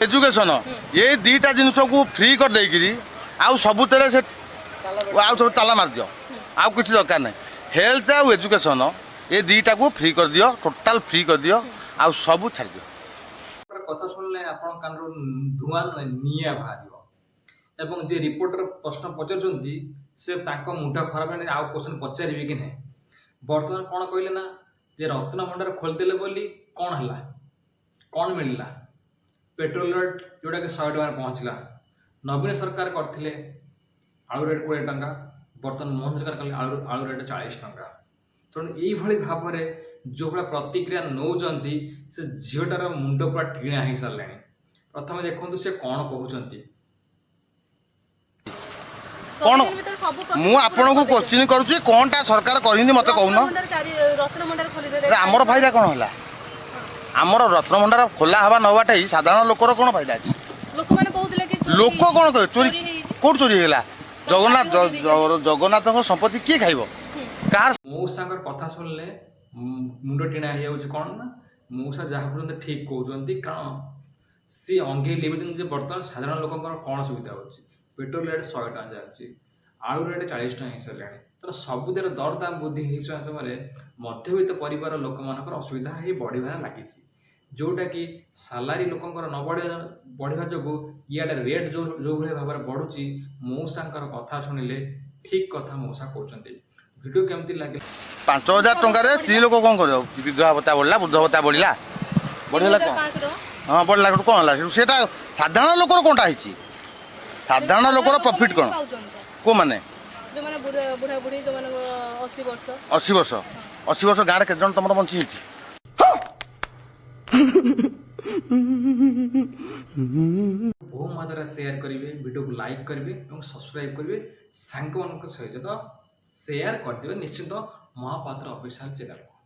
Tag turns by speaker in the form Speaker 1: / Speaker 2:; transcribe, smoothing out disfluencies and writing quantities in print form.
Speaker 1: Education ये दीटा जिनस को free कर देकरी आउ सबुतरे से आउ सब ताला मार दियो आउ किसी दरकार नहीं हेल्थ आउ एजुकेशन ये दीटा को फ्री कर दियो टोटाल फ्री कर दियो आउ सब छाड़ दियो
Speaker 2: कथा शुणिले आपण कानरू धुआं निया बाहरियो एवं जे रिपोर्टर प्रश्न पचारुचंती से ताको मुंडा खराब नहीं आउ क्वेश्चन पचारिबे कि नहीं वर्तमान कौन कहले ना जे रत्न भंडार खोलदेले बोली कौन हला कौन मिलला पेट्रोल रेट जोटा कि 100 टका पहुँचला नवीन सरकार करथिले आलू रेट 20 टंका बर्तमान मोहन सरकार कले आलू रेट 40 टंका तेणु यही भाव में जो भाई प्रतिक्रिया नौकरी से झीटार मुंड पूरा टीणा हो सारे प्रथम देखो से कौन कहते
Speaker 1: कौन मु आपन को क्वेश्चन करूची कोनटा सरकार करिनी मते कहून आमर फायदा कौन होला आमर रत्न भंडार खोला हवा नवाटा ही साधारण लोकर कौन फायदा अछि लोक कौन कह चोरी कोट चोरी होला जगन्नाथ संपत्ति किए खाइबो कार
Speaker 2: मौसा कथा शुणिले मुंड टीणा हो कौन ना मौसा जहाँ पर्यटन ठीक कहते कारण सी अंगे लिखुं बर्तमान साधारण लोक कौन सुविधा हो पेट्रोल रेट 100 टका जाए आलू रेट 40 टका हो सारे तेना सबुद दर दाम वृद्धि हो समय मध्यवित्त परिवार लोक मान असुविधा ही बढ़िबार लगी जोटा कि सालारी लोक न बढ़िया जो इे रेट जो भाई भाव में बढ़ुची मौसा कथा शुणिले ठीक कथा मौसा कहते भिडियो केमती लगे
Speaker 1: 5000 टंका स्त्री लोक कौन कर विधवा भत्ता बढ़ला वृद्ध भत्ता बढ़ला बढ़ला कौन हाँ बढ़ला कौन है सेटा साधारण लोक कौनटा है साधारण लोकर प्रॉफिट कौन को माने 80 वर्ष गाँव केते जन तुम बंची
Speaker 2: बहुत मात्रा शेयर करेंगे वीडियो को लाइक करेंगे और सब्सक्राइब करेंगे सांग मान सहित तो शेयर करदे निश्चिंत महापात्र ऑफिशियल चैनल को।